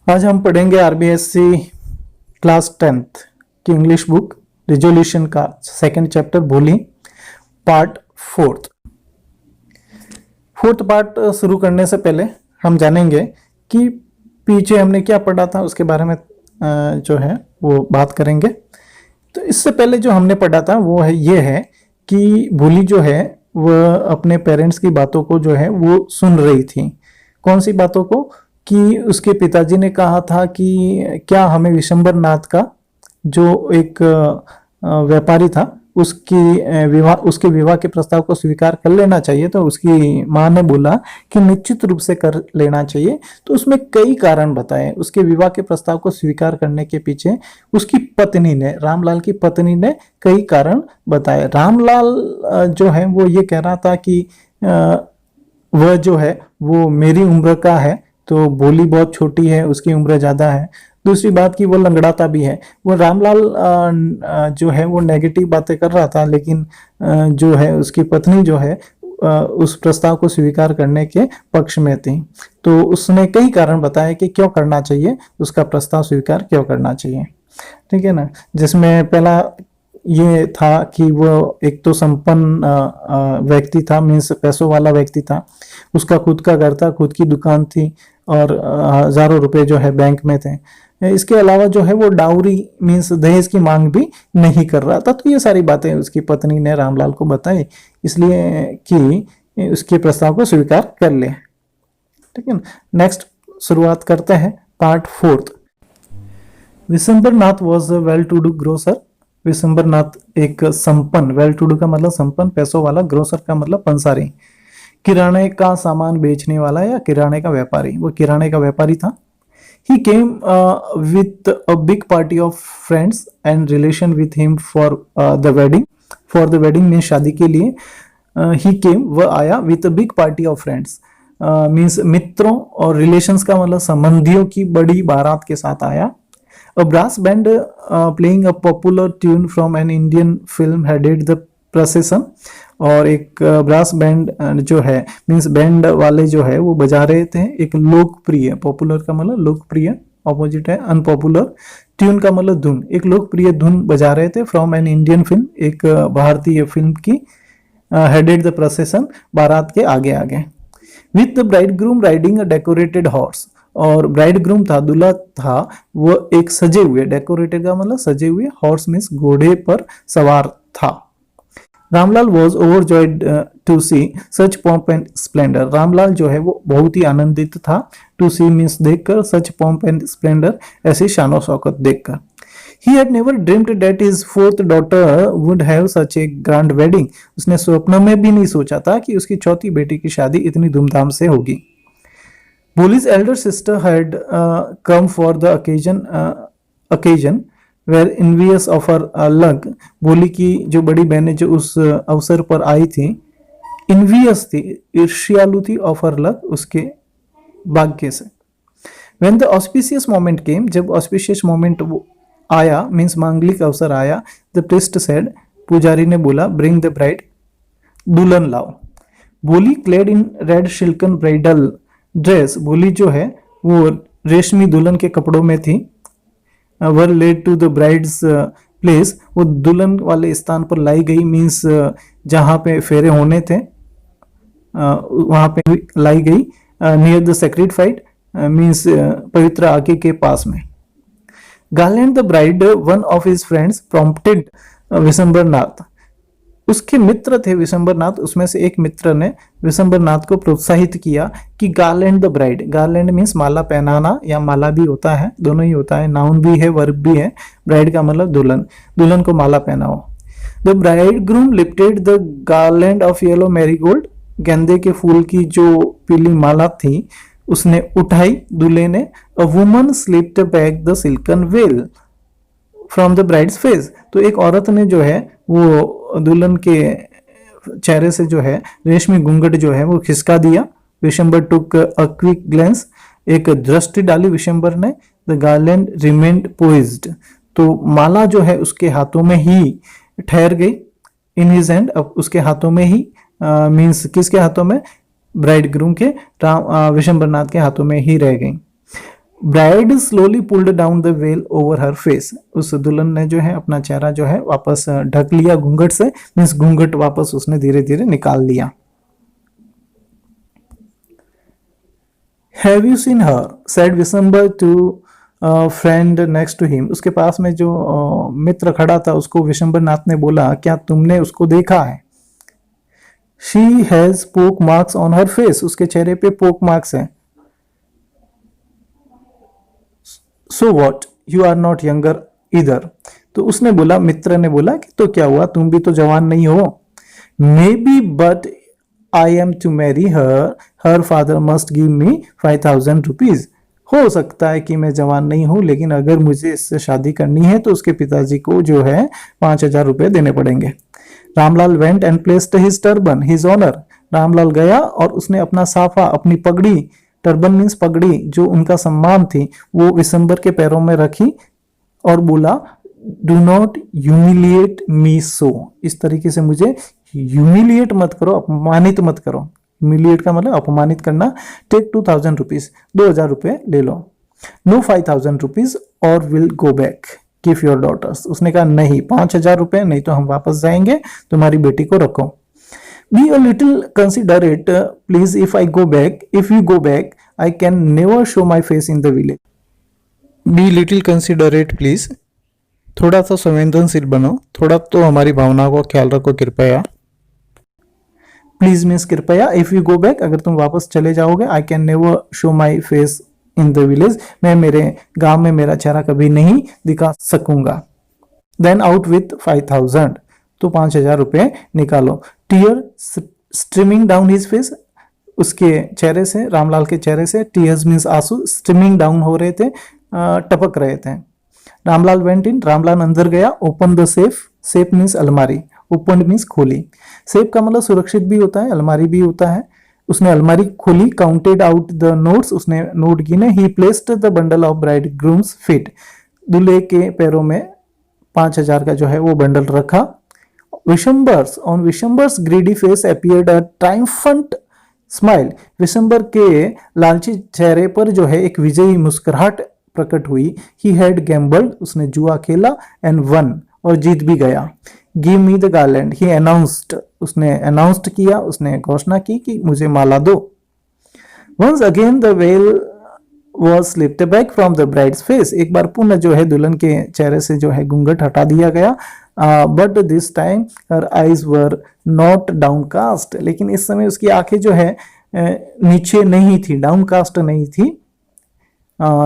आज हम पढ़ेंगे आरबीएससी क्लास 10th की इंग्लिश बुक रिजोल्यूशन का सेकंड चैप्टर बोली पार्ट फोर्थ पार्ट शुरू करने से पहले हम जानेंगे कि पीछे हमने क्या पढ़ा था, उसके बारे में जो है वो बात करेंगे। तो इससे पहले जो हमने पढ़ा था वो है ये है कि भोली जो है वह अपने पेरेंट्स की बातों को जो है वो सुन रही थी। कौन सी बातों को? कि उसके पिताजी ने कहा था कि क्या हमें विशंबर नाथ का जो एक व्यापारी था उसके विवाह के प्रस्ताव को स्वीकार कर लेना चाहिए। तो उसकी माँ ने बोला कि निश्चित रूप से कर लेना चाहिए। तो उसमें कई कारण बताए उसके विवाह के प्रस्ताव को स्वीकार करने के पीछे। उसकी पत्नी ने, रामलाल की पत्नी ने कई कारण बताए। रामलाल जो है वो ये कह रहा था कि वह जो है वो मेरी उम्र का है, तो भोली बहुत छोटी है, उसकी उम्र ज्यादा है। दूसरी बात कि वो लंगड़ाता भी है। वो रामलाल जो है वो नेगेटिव बातें कर रहा था, लेकिन जो है उसकी पत्नी जो है उस प्रस्ताव को स्वीकार करने के पक्ष में थी। तो उसने कई कारण बताए कि क्यों करना चाहिए, उसका प्रस्ताव स्वीकार क्यों करना चाहिए। ठीक है ना। जिसमें पहला ये था कि वो एक तो संपन्न व्यक्ति था, मीन्स पैसों वाला व्यक्ति था। उसका खुद का घर था, खुद की दुकान थी और हजारों रुपए जो है बैंक में थे। इसके अलावा जो है वो डाउरी मीन्स दहेज की मांग भी नहीं कर रहा था। तो ये सारी बातें उसकी पत्नी ने रामलाल को बताई, इसलिए कि उसके प्रस्ताव को स्वीकार कर ले। ठीक है। नेक्स्ट शुरुआत करते हैं part 4। Vishambar Nath was a well to do grocer. Vishambar Nath एक संपन्न, वेल टू डू का मतलब संपन्न, पैसों वाला, ग्रोसर का मतलब पंसारी, किराने का सामान बेचने वाला या किराने का व्यापारी। वो किराने का व्यापारी था। He came with a big party of friends and relation with him for the wedding. For the wedding means शादी के लिए he came, वह आया with a big party of friends means मित्रों और relations का मतलब संबंधियों की बड़ी बारात के साथ आया। A brass band playing a popular tune from an Indian film headed the procession. और एक ब्रास बैंड जो है मीन्स बैंड वाले जो है वो बजा रहे थे एक लोकप्रिय, पॉपुलर का मतलब लोकप्रिय, ऑपोजिट है अनपॉपुलर, ट्यून का मतलब धुन, एक लोकप्रिय धुन बजा रहे थे फ्रॉम एन इंडियन फिल्म, एक भारतीय फिल्म की। हेडेड द प्रोसेशन, बारात के आगे आगे। With the bride groom riding a decorated horse. और ब्राइड ग्रूम था, दूल्हा था, वो एक सजे हुए, डेकोरेटेड का मतलब सजे हुए, हॉर्स मीन्स घोड़े पर सवार था। Ramlal was overjoyed to see such pomp and splendour. Ramlal जो है वो बहुत ही आनंदित था, टू सी मीन्स देखकर, सच पॉम्प एंड स्प्लेंडर ऐसी शानो शौकत देखकर। He had never dreamed that his fourth daughter would have such a grand wedding. उसने स्वप्न में भी नहीं सोचा था कि उसकी चौथी बेटी की शादी इतनी धूमधाम से होगी। Boli's elder sister had come for the occasion were envious of her luck. बोली की जो बड़ी बहनें जो उस अवसर पर आई थी, इन्वियस थी, ईर्ष्यालु थी, ऑफ हर लक, उसके भाग्य से। व्हेन द ऑस्पिशियस मोमेंट केम, जब ऑस्पिशियस मोमेंट आया मीन्स मांगलिक अवसर आया, द प्रीस्ट सेड, पुजारी ने बोला, ब्रिंग द ब्राइड, दुल्हन लाओ। बोली clad in red silken bridal dress, बोली जो है वो रेशमी दुल्हन के कपड़ों में थी। Were led to the bride's place, वो दुल्हन वाले स्थान पर लाई गई मीन्स जहां पे फेरे होने थे वहां पे लाई गई। Near the sacred fire means पवित्र आगे के पास में। Garland the bride, one of his friends prompted Vishambar Nath, उसके मित्र थे विशंबर नाथ, उसमें से एक मित्र ने विशंबर नाथ को प्रोत्साहित किया कि garland the bride, garland means माला पहनाना या माला भी होता है, दोनों ही होता है, नाउन भी है वर्ब भी है। ब्राइड का मतलब दुल्हन, दुल्हन को माला पहनाओ। The bridegroom lifted the garland of yellow marigold, गेंदे के फूल की जो पीली माला थी उसने उठाई दूल्हे ने। A woman slipped back the silken well from the bride's face, तो एक औरत ने जो है वो दुल्हन के चेहरे से जो है रेशमी घूंघट जो है वो खिसका दिया। विशंबर टुक अ क्विक ग्लेंस, एक दृष्टि डाली विशंबर ने। द गार्लैंड रिमेन्ड पोइज्ड, तो माला जो है उसके हाथों में ही ठहर गई। इन हिज हैंड, अब उसके हाथों में ही मीन्स किसके हाथों में? ब्राइड ग्रूम के, विशंबर नाथ के हाथों में ही रह गई। Bride slowly pulled down the well over her face, उस दुल्हन ने जो है अपना चेहरा जो है वापस ढक लिया घूंघट से, मीन्स घूंघट वापस उसने धीरे धीरे निकाल लिया। Have you seen her said Vishambar to friend next to him, उसके पास में जो मित्र खड़ा था उसको विशंबर नाथ ने बोला क्या तुमने उसको देखा है। She has pock marks on her face, उसके चेहरे पे पोक मार्क्स है। So what you are not younger इधर, तो उसने बोला, मित्र ने बोला कि तो क्या हुआ, तुम भी तो जवान नहीं हो। May be but I am to marry her, her father must give me 5000 rupees, हो सकता है कि मैं जवान नहीं हूं लेकिन अगर मुझे इससे शादी करनी है तो उसके पिताजी को जो है 5000 रुपए देने पड़ेंगे। Ramlal went and placed his turban his honour, Ramlal गया और उसने अपना साफा, अपनी पगड़ी, टर्बन मीन्स पगड़ी, जो उनका सम्मान थी, वो विशंबर के पैरों में रखी और बोला डू नॉट ह्यूमिलिएट मी सो, इस तरीके से मुझे ह्यूमिलिएट मत करो, अपमानित मत करो। ह्यूमिलिएट का मतलब अपमानित करना। टेक 2000 रुपीज, 2000 रुपए ले लो। No 5000 rupees or will go back give your daughters, उसने कहा नहीं 5000 रुपए नहीं तो हम वापस जाएंगे, तुम्हारी बेटी को रखो। Be a little considerate please if I go back, if you go back I can never show my face in the village. Be little considerate please, थोड़ा सा संवेदनशील बनो, थोड़ा तो हमारी भावनाओं का ख्याल रखो कृपया। प्लीज मीन्स कृपया, इफ यू गो बैक अगर तुम वापस चले जाओगे, I can never show my face in the village, मैं मेरे गांव में मेरा चेहरा कभी नहीं दिखा सकूंगा। देन आउट विथ 5000, तो 5000 रुपए निकालो। Tear streaming down his face, उसके चेहरे से, रामलाल के चेहरे से, टीयर्स मीन्स आंसू, स्ट्रीमिंग डाउन हो रहे थे, टपक रहे थे। रामलाल वेंट इन, रामलाल अंदर गया। Open the safe, safe means अलमारी, ओपन मीन्स खोली। सेफ का मतलब सुरक्षित भी होता है, अलमारी भी होता है। उसने अलमारी खोली। काउंटेड आउट द नोट्स, उसने नोट गिने। ही placed the bundle of bride grooms feet, दूल्हे के पैरों में 5000 का जो है वो बंडल रखा। Vishambar's, on Vishambar's greedy face appeared a triumphant smile, Vishambar के लालची चेहरे पर जो है एक विजयी मुस्कुराहट प्रकट हुई। ही हैड गैम्बल्ड, उसने जुआ खेला, एंड वन, और जीत भी गया। Give me the garland, he announced, उसने अनाउंस्ड किया, उसने घोषणा की कि मुझे माला दो। Once again the veil was slipped back from the bride's face, एक बार पुनः जो है दुल्हन के चेहरे से जो है घूंघट हटा दिया गया। But this time her eyes were not downcast, लेकिन इस समय उसकी आंखें जो है नीचे नहीं थी, डाउनकास्ट नहीं थी।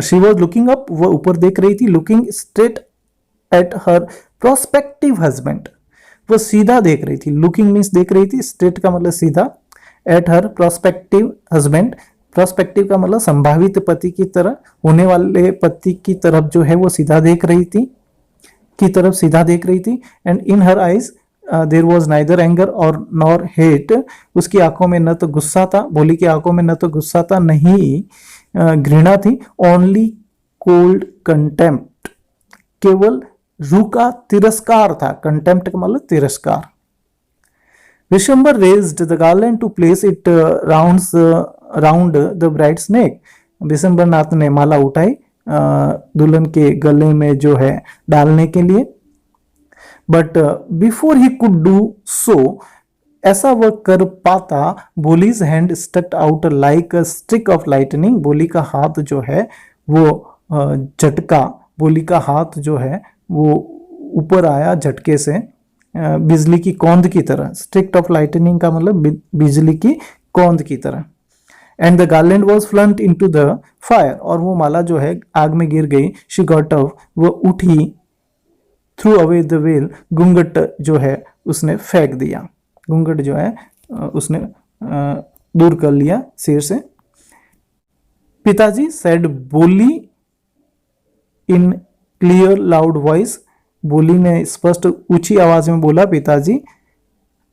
शी वॉज लुकिंग अप, वो ऊपर देख रही थी। Looking straight at her prospective husband, वो सीधा देख रही थी। लुकिंग मीन्स देख रही थी, स्ट्रेट का मतलब सीधा, at her prospective husband, prospective का मतलब संभावित पति की तरह, होने वाले पति की तरफ जो है वो सीधा देख रही थी, की तरफ सीधा देख रही थी। And in her eyes there was neither anger or nor hate, उसकी आंखों में न तो गुस्सा था, भोली की आंखों में न तो गुस्सा था, नहीं घृणा थी। ओनली कोल्ड कंटेम्प्ट, केवल रूखा तिरस्कार था। कंटेम्प्ट का मतलब तिरस्कार। Vishambar raised the garland to place it round the bride's neck, Vishambar Nath ने माला उठाई दुल्हन के गले में जो है डालने के लिए। But before he could do so, ऐसा वह कर पाता, Bholi's hand stuck out like a stick of lightning, Bholi का हाथ जो है वो झटका, बोली का हाथ जो है वो ऊपर आया झटके से, बिजली की कौंद की तरह। स्टिक ऑफ लाइटनिंग का मतलब बिजली की कौंद की तरह। And the garland was flung into the fire, और वो माला जो है आग में गिर गई। शी गॉट अप, वो उठी। थ्रू अवे द वेल, घूंघट जो है उसने फेंक दिया, घूंघट जो है उसने दूर कर लिया सिर से। पिताजी सेड, बोली इन क्लियर लाउड वॉइस, बोली ने स्पष्ट ऊंची आवाज में बोला पिताजी।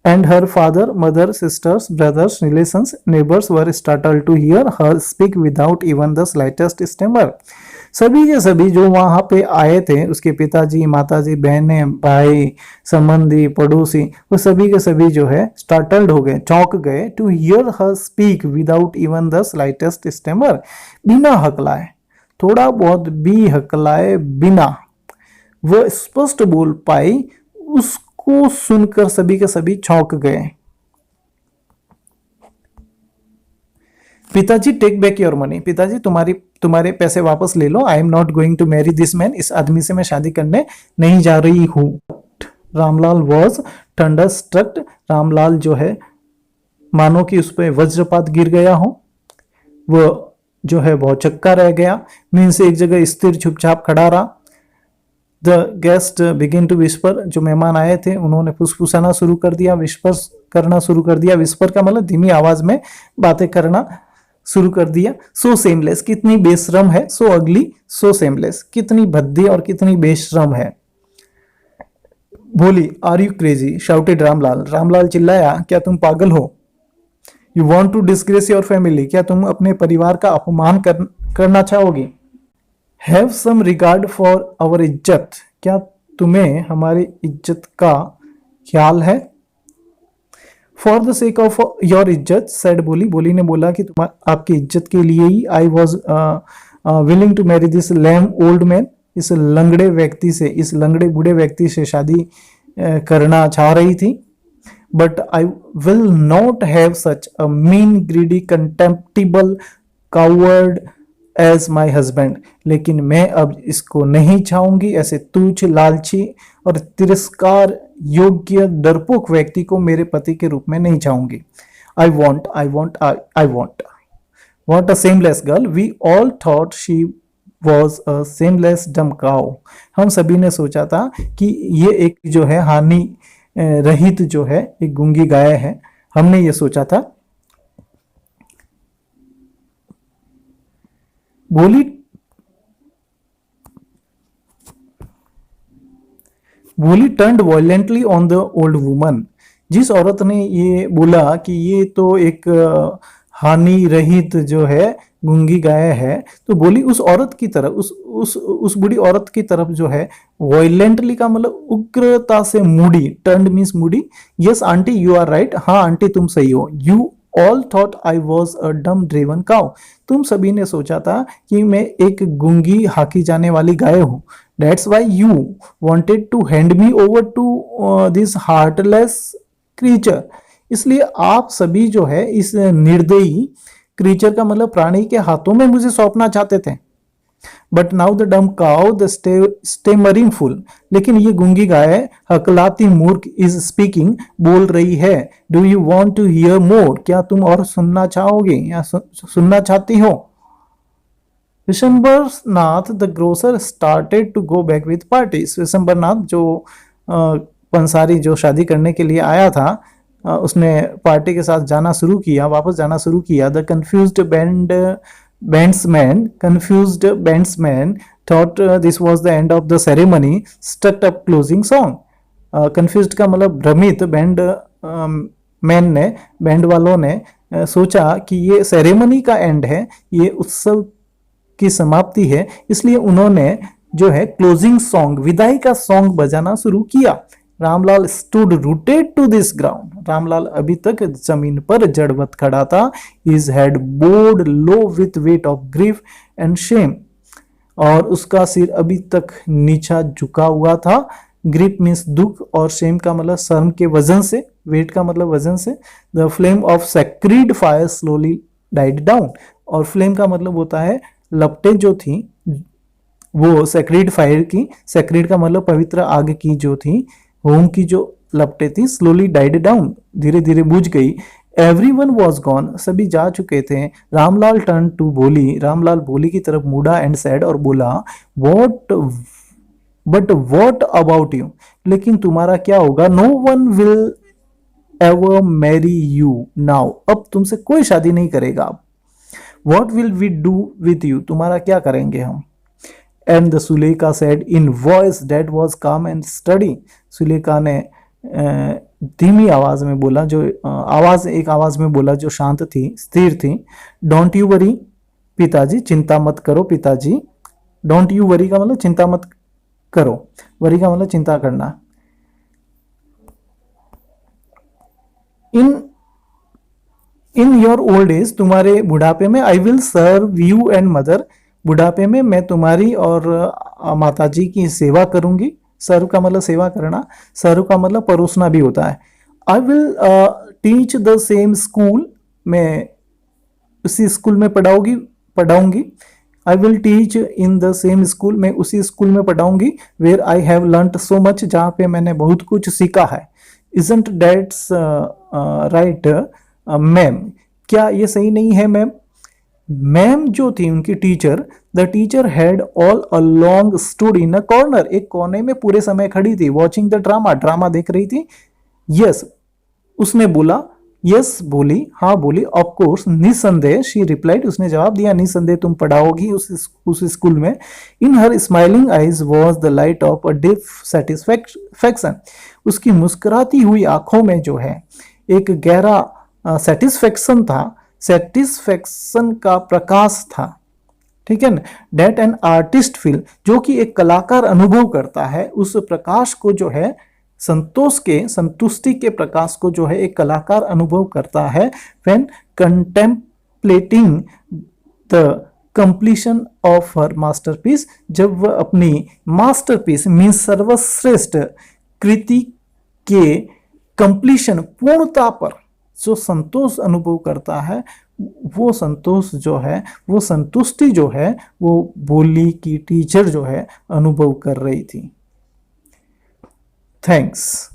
And her father, mother, sisters, brothers, relations, neighbours were startled to hear her speak without even the slightest stammer, सभी के सभी जो वहां पे आए थे, उसके पिताजी, माताजी, बहनें, भाई, संबंधी, पड़ोसी, वो सभी के सभी जो है स्टार्टल्ड हो गए, चौंक गए। To hear her speak without even the slightest stammer, बिना हकलाए, थोड़ा बहुत भी हकलाए बिना वह स्पष्ट बोल पाई। उसको सुनकर सभी के सभी चौंक गए। पिताजी टेक बैक योर मनी, पिताजी तुम्हारे पैसे वापस ले लो। I am not going to marry this man, इस आदमी से मैं शादी करने नहीं जा रही हूं। Ramlal was thunderstruck, Ramlal जो है मानो कि उस पर वज्रपात गिर गया हो, वो जो है बहुत चक्का रह गया। मीन्स एक जगह स्थिर चुपचाप खड़ा रहा। The guest begin to whisper, जो मेहमान आए थे उन्होंने फुसफुसाना शुरू कर दिया, विस्पर करना शुरू कर दिया। विस्पर का मतलब धीमी आवाज में बातें करना शुरू कर दिया। सो सेमलेस, कितनी बेशरम है। सो अगली, सो सेमलेस, कितनी भद्दी और कितनी बेशरम है। Bholi, are you crazy, shouted Ramlal, Ramlal चिल्लाया, क्या तुम पागल हो। You want to disgrace your family, क्या तुम अपने परिवार का अपमान करना चाहोगी। Have some regard for our izzat, क्या तुम्हें हमारी इज्जत का ख्याल है। For the sake of your izzat, said Bholi, Bholi ने बोला कि तुम आपकी इज्जत के लिए ही I was willing to marry this lame old man, इस लंगड़े व्यक्ति से, इस लंगड़े बूढ़े व्यक्ति से शादी करना चाह रही थी। But I will not have such a mean greedy contemptible coward as my husband, लेकिन मैं अब इसको नहीं चाहूंगी, ऐसे तुच्छ, लालची और तिरस्कार योग्य डरपोक व्यक्ति को मेरे पति के रूप में नहीं चाहूंगी। I want a shameless girl, we all thought she was a shameless dumb cow, हम सभी ने सोचा था कि ये एक जो है हानि रहित जो है एक गूंगी गाय है, हमने ये सोचा था। बोली turned violently on the old woman, जिस औरत ने ये बोला कि ये तो एक हानि रहित जो है गूंगी गाय है, तो बोली उस औरत की तरफ, उस बूढ़ी औरत की तरफ जो है, वायलेंटली का मतलब उग्रता से मुड़ी, टर्न्ड मीन्स मुड़ी। Yes aunty you are right, हाँ आंटी तुम सही हो। You all thought I was a dumb driven cow, तुम सभी ने सोचा था कि मैं एक गूंगी हाकी जाने वाली गाय हूं। That's why you wanted to hand me over to this heartless creature, इसलिए आप सभी जो है इस निर्दयी क्रीचर का मतलब प्राणी के हाथों में मुझे सौंपना चाहते थे। बट नाउ द डम काउ द स्टेमरिंग फुल, लेकिन ये गूंगी गाय हकलाती मूर्ख इज स्पीकिंग, बोल रही है। Do you want to hear more, क्या तुम और सुनना चाहोगे या सुनना चाहती हो। Vishambar Nath the grocer started to go back with party, Vishambar Nath जो पंसारी जो शादी करने के लिए आया था, उसने पार्टी के साथ जाना शुरू किया, वापस जाना शुरू किया। The confused bandsmen thought this was the end of the ceremony, struck up closing song. Confused का मतलब भ्रमित, बैंड वालों ने सोचा कि ये सेरेमनी का एंड है, ये उत्सव की समाप्ति है, इसलिए उन्होंने जो है क्लोजिंग सॉन्ग, विदाई का सॉन्ग बजाना शुरू किया। Ramlal stood rooted to this ground, Ramlal अभी तक जमीन पर जड़वत खड़ा था। His head bowed low with weight of grief and shame, और उसका सिर अभी तक नीचा झुका हुआ था। ग्रीफ मीन्स दुख और शेम का मतलब शर्म के वजन से, वेट का मतलब वजन से। The flame of sacred fire slowly died down, और फ्लेम का मतलब होता है लपटें जो थी वो सैक्रिड फायर की, सैक्रिड का मतलब पवित्र आग की जो थी, होम की जो लपटें थी, स्लोली डाइड डाउन, धीरे धीरे बुझ गई। एवरीवन वॉज गॉन, सभी जा चुके थे। रामलाल टर्न टू बोली, रामलाल बोली की तरफ मुड़ा एंड सैड, और बोला बट वॉट अबाउट यू, लेकिन तुम्हारा क्या होगा। No one will ever marry you now, अब तुमसे कोई शादी नहीं करेगा। What will we do with you, तुम्हारा क्या करेंगे हम। And the Sulekha said in voice that was calm and steady, Sulekha ने धीमी आवाज में बोला, जो एक आवाज में बोला जो शांत थी, स्थिर थी। डोंट यू वरी पिताजी, चिंता मत करो पिताजी। डोंट यू वरी का मतलब चिंता मत करो, वरी का मतलब चिंता करना। इन योर ओल्ड एज, तुम्हारे बुढ़ापे में, I will serve you and mother, बुढ़ापे में मैं तुम्हारी और माताजी की सेवा करूंगी। सर्व का मतलब सेवा करना, सर्व का मतलब परोसना भी होता है। I will teach the same school, मैं उसी स्कूल में पढ़ाऊंगी। I will teach in the same school, मैं उसी स्कूल में पढ़ाऊंगी। Where I have learned so much, जहाँ पे मैंने बहुत कुछ सीखा है। इजंट दैट्स राइट मैम, क्या ये सही नहीं है मैम? मैम जो थी उनकी teacher, the teacher had all along stood in a corner, एक कोने में पूरे समय खड़ी थी। वॉचिंग द ड्रामा, ड्रामा देख रही थी। यस, उसने बोला। यस बोली, हाँ बोली। ऑफ कोर्स, निसंदेह, शी रिप्लाइड, उसने जवाब दिया, निसंदेह तुम पढ़ाओगी उस स्कूल में। In her smiling eyes was the light of a deep satisfaction, उसकी मुस्कुराती हुई आंखों में जो है एक गहरा सेटिस्फैक्शन था, सेटिस्फैक्शन का प्रकाश था। ठीक है ना? डेट एन आर्टिस्ट फील, जो कि एक कलाकार अनुभव करता है, उस प्रकाश को जो है संतुष्टि के प्रकाश को जो है एक कलाकार अनुभव करता है। When contemplating the completion of her masterpiece, जब वह अपनी मास्टरपीस मीन्स सर्वश्रेष्ठ कृति के कंप्लीशन, पूर्णता पर जो संतोष अनुभव करता है, वो संतोष जो है, वो संतुष्टि जो है, वो बोली की टीचर जो है अनुभव कर रही थी। थैंक्स।